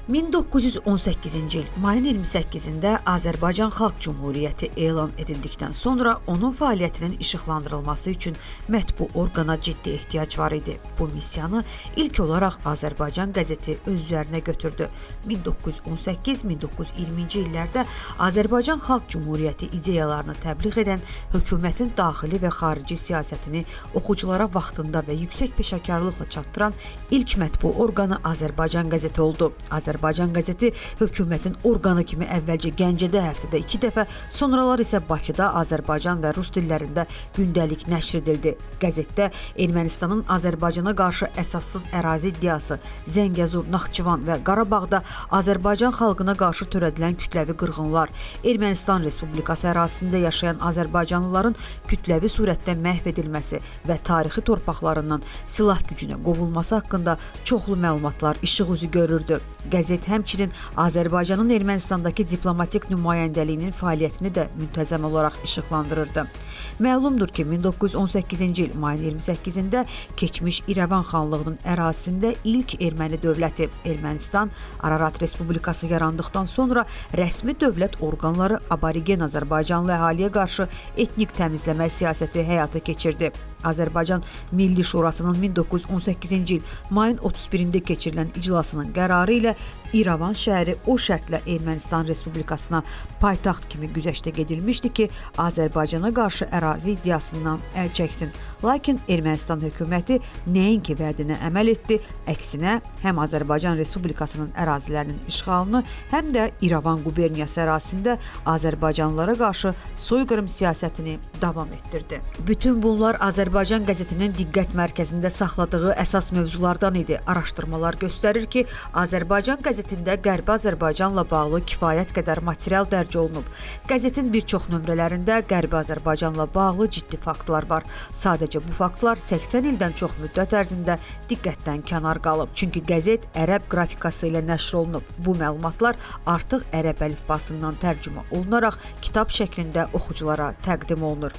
1918-ci il mayın 28-də Azərbaycan Xalq Cümhuriyyəti elan edildikdən sonra onun fəaliyyətinin işıqlandırılması üçün mətbu orqana ciddi ehtiyac var idi. Bu missiyanı ilk olaraq Azərbaycan qəzeti öz üzərinə götürdü. 1918-1920-ci illərdə Azərbaycan Xalq Cümhuriyyəti ideyalarını təbliğ edən hökumətin daxili və xarici siyasətini oxuculara vaxtında və yüksək peşəkarlıqla çatdıran ilk mətbu orqanı Azərbaycan qəzeti oldu. Azərbaycan qəzeti hökumətin orqanı kimi əvvəlcə Gəncədə həftədə 2 dəfə, sonralar isə Bakıda Azərbaycan və rus dillərində gündəlik nəşr edildi. Qəzetdə Ermənistanın Azərbaycana qarşı əsassız ərazi iddiası, Zəngəzur, Naxçıvan və Qarabağda Azərbaycan xalqına qarşı törədilən kütləvi qırğınlar, Ermənistan Respublikası ərazisində yaşayan azərbaycanlıların kütləvi surətdə məhv edilməsi və tarixi torpaqlarından silah gücünə qovulması haqqında çoxlu məlumatlar işıq üzü görürdü. Qəzet həmçinin Azərbaycanın Ermənistandakı diplomatik nümayəndəliyinin fəaliyyətini də müntəzəm olaraq işıqlandırırdı. Məlumdur ki, 1918-ci il mayın 28-də keçmiş İrəvan xanlığının ərazisində ilk erməni dövləti Ermənistan Ararat Respublikası yarandıqdan sonra rəsmi dövlət orqanları aborigen Azərbaycanlı əhaliyə qarşı etnik təmizləmə siyasəti həyata keçirdi. Azərbaycan Milli Şurasının 1918-ci il mayın 31-də keçirilən iclasının qərarı ilə İrəvan şəhəri o şərtlə Ermənistan Respublikasına paytaxt kimi güzəştə gedilmişdi ki, Azərbaycana qarşı ərazi iddiasından əl çəksin. Lakin Ermənistan hökuməti nəinki vədinə əməl etdi, əksinə həm Azərbaycan Respublikasının ərazilərinin işğalını, həm də İrəvan quberniyası ərazisində Azərbaycanlılara qarşı soyqırım siyasətini davam etdirdi. Bütün bunlar Azərbaycan qəzetinin diqqət mərkəzində saxladığı əsas mövzulardan idi. Araşdırmalar göstərir ki, Azərbaycan qəzetində Qərbi Azərbaycanla bağlı kifayət qədər material dərc olunub. Qəzetin bir çox nömrələrində Qərbi Azərbaycanla bağlı ciddi faktlar var. Sadəcə bu faktlar 80 ildən çox müddət ərzində diqqətdən kənar qalıb. Çünki qəzet ərəb qrafikası ilə nəşr olunub. Bu məlumatlar artıq ərəb əlifbasından tərcümə olunaraq kitab şəklində oxuculara təqdim olunur.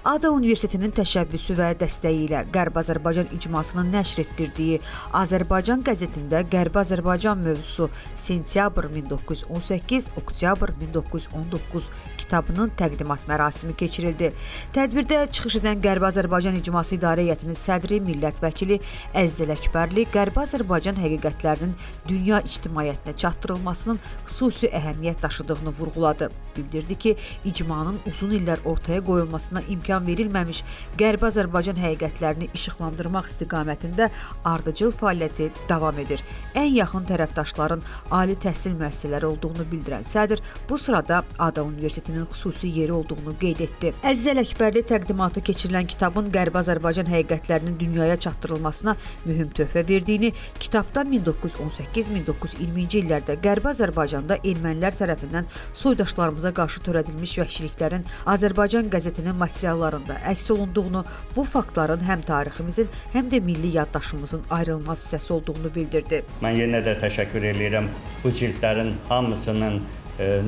ADA Universitetinin təşəbbüsü və dəstəyi ilə Qərbi Azərbaycan icmasının nəşr etdirdiyi Azərbaycan qəzetində Qərbi Azərbaycan mövzusu sentyabr 1918, oktyabr 1919 kitabının təqdimat mərasimi keçirildi. Tədbirdə çıxış edən Qərbi Azərbaycan İcması İdarə Heyətinin sədri, millət vəkili Əzəl Əkbərli Qərbi Azərbaycan həqiqətlərinin dünya ictimaiyyətinə çatdırılmasının xüsusi əhəmiyyət daşıdığını vurğuladı. Bildirdi ki, icmanın uzun illər ortaya qoyulmasına imkan verilməmiş Qərbi Azərbaycan həqiqətlərini işıqlandırmaq istiqamətində ardıcıl fəaliyyəti davam edir. Ən yaxın tərəfdaşların ali təhsil müəssisələri olduğunu bildirən sədr bu sırada ADA Universitetinin xüsusi yeri olduğunu qeyd etdi. Əzəl Əkbərli təqdimatı keçirilən kitabın Qərbi Azərbaycan həqiqətlərinin dünyaya çatdırılmasına mühüm töhfə verdiyini, kitabda 1918-1920-ci illərdə Qərbi Azərbaycanda ermənilər tərəfindən soydaşlarımıza qarşı törədilmiş vəhşiliklərin Azərbaycan qəzetinin materiallarında əks olunduğunu, bu faktların həm tariximizin, həm də milli yaddaşımızın ayrılmaz hissəsi olduğunu bildirdi. Mən yenə də təşəkkür edirəm. Bu cildlərin hamısının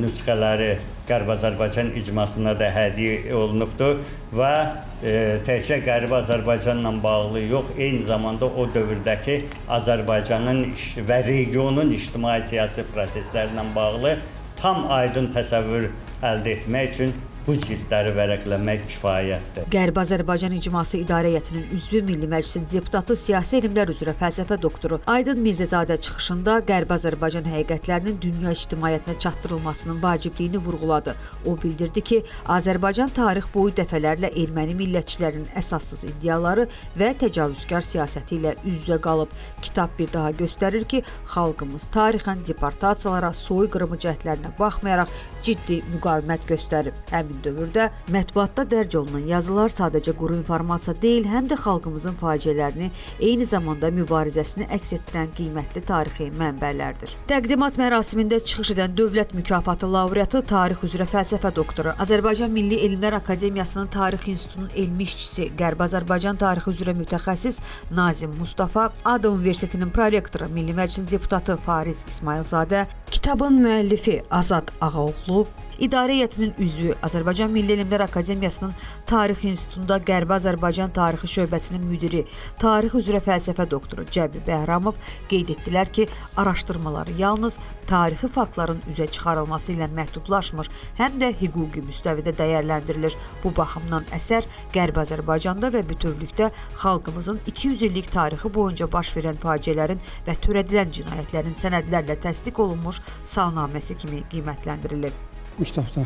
nüsxələri Qərbi Azərbaycan icmasına da hədiyyə olunubdur və təkcə Qərbi Azərbaycanla bağlı yox, eyni zamanda o dövrdəki Azərbaycanın və regionun ictimai-siyasi proseslərlə bağlı tam aydın təsəvvür əldə etmək üçün bu cildləri vərəqləmək kifayətdir. Qərbi Azərbaycan İcması İdarə Heyətinin üzvü Milli Məclisin deputatı, siyasi elmlər üzrə fəlsəfə doktoru Aydın Mirzəzadə çıxışında Qərbi Azərbaycan həqiqətlərinin dünya ictimaiyyətinə çatdırılmasının vacibliyini vurğuladı. O bildirdi ki, Azərbaycan tarix boyu dəfələrlə erməni millətçilərinin əsassız iddiaları və təcavüzkar siyasəti ilə üz-üzə qalıb. Kitab bir daha göstərir ki, xalqımız tarixən deportasiyalara, soyqırımı cəhdlərinə baxmayaraq ciddi müqavimət göstərib. Həmin dövrdə mətbuatda dərc olunan yazılar sadəcə quru informasiya deyil, həm də xalqımızın faciələrini, eyni zamanda mübarizəsini əks etdirən qiymətli tarixi mənbələrdir. Təqdimat mərasimində çıxış edən Dövlət Mükafatı laureatı, tarix üzrə fəlsəfə doktoru, Azərbaycan Milli Elmlər Akademiyasının Tarix İnstitutunun elmi işçisi, Qərbi Azərbaycan tarixi üzrə mütəxəssis Nazim Mustafa, ADA Universitetinin prorektoru, Milli Məclisin deputatı Fariz İsmailzadə, kitabın müəllifi Azad Ağaoğlu, İdarə Heyətinin üzvü Azərbaycan Azərbaycan Milli Elmlər Akademiyasının Tarix İnstitutunda Qərbi Azərbaycan Tarixi şöbəsinin müdiri, tarix üzrə fəlsəfə doktoru Cəbri Bəhramov qeyd etdilər ki, araşdırmalar yalnız tarixi faktların üzə çıxarılması ilə məhdudlaşmır, həm də hüquqi müstəvidə dəyərləndirilir. Bu baxımdan əsər Qərbi Azərbaycanda və bütövlükdə xalqımızın 200 illik tarixi boyunca baş verən faciələrin və törədilən cinayətlərin sənədlərlə təsdiq olunmuş salnaməsi kimi qiymətləndirilir. Bu kitabda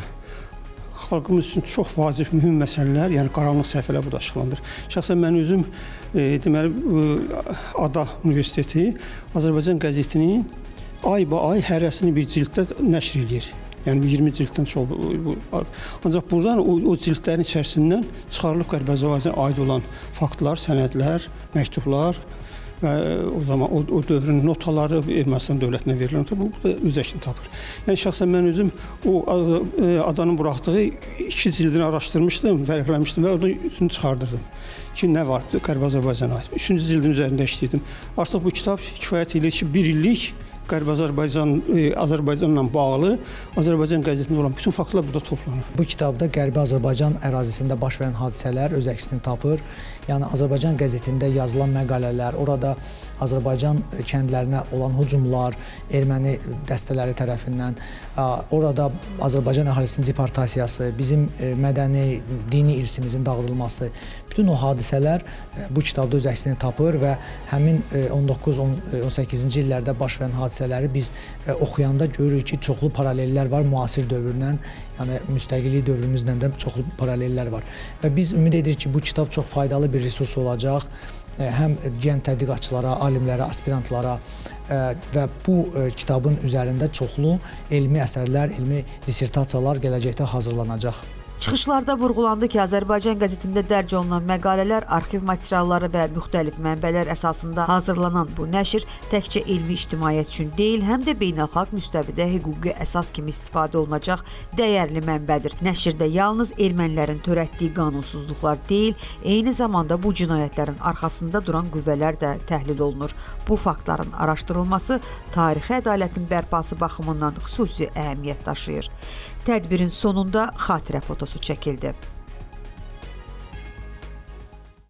xalqımız üçün çox vacib, mühüm məsələlər, yəni qaranlıq səhifələr burada açıqlanır. Şəxsən mən özüm deməli Ada Universiteti Azərbaycan qəzetinin ayba-ay hərəsini bir cilddə nəşr edir. Yəni 20 cilddən çox. Ancaq buradan o cildlərin içərisindən çıxarılıb Qərbi Azərbaycana aid olan faktlar, sənədlər, məktublar və o zaman o dövrün notaları Ermənistan dövlətinə verilən bu da öz əksini tapır. Yəni şəxsən mən özüm o adanın buraxdığı 2 cildini araşdırmışdım, vərəqləmişdim və oradan üçünü çıxardırdım ki, nə var Qərbi Azərbaycana aid. 3-cü cildin üzərində işləyirdim. Artıq bu kitab kifayət edir ki, 1 illik Qərbi Azərbaycanla bağlı Azərbaycan qəzetində olan bütün faktlar burada toplanır. Bu kitabda Qərbi Azərbaycan ərazisində baş verən hadisələr öz əksini tapır. Yəni Azərbaycan qəzetində yazılan məqalələr, orada Azərbaycan kəndlərinə olan hücumlar, erməni dəstələri tərəfindən, orada Azərbaycan əhalisinin deportasiyası, bizim mədəni, dini irsimizin dağıdılması, bütün o hadisələr bu kitabda öz əksini tapır və həmin 19-18-ci illərdə baş verən hadisələri biz oxuyanda görürük ki, çoxlu paralellər var müasir dövrlə, yəni müstəqillik dövrümüzlə də çoxlu paralellər var. Və biz ümid edirik ki, bu kitab çox faydalı bir resurs olacaq, həm gənc tədqiqatçılara, alimlərə, aspirantlara və bu kitabın üzərində çoxlu elmi əsərlər, elmi dissertasiyalar gələcəkdə hazırlanacaq. Çıxışlarda vurğulandı ki, Azərbaycan qəzetində dərc olunan məqalələr, arxiv materialları və müxtəlif mənbələr əsasında hazırlanan bu nəşr təkcə elmi ictimaiyyət üçün deyil, həm də beynəlxalq müstəvidə hüquqi əsas kimi istifadə olunacaq dəyərli mənbədir. Nəşrdə yalnız ermənilərin törətdiyi qanunsuzluqlar deyil, eyni zamanda bu cinayətlərin arxasında duran qüvvələr də təhlil olunur. Bu faktların araşdırılması tarixi ədalətin bərpası baxımından xüsusi əhəmiyyət daşıyır. Tədbirin sonunda xatirə fotosu çəkildi.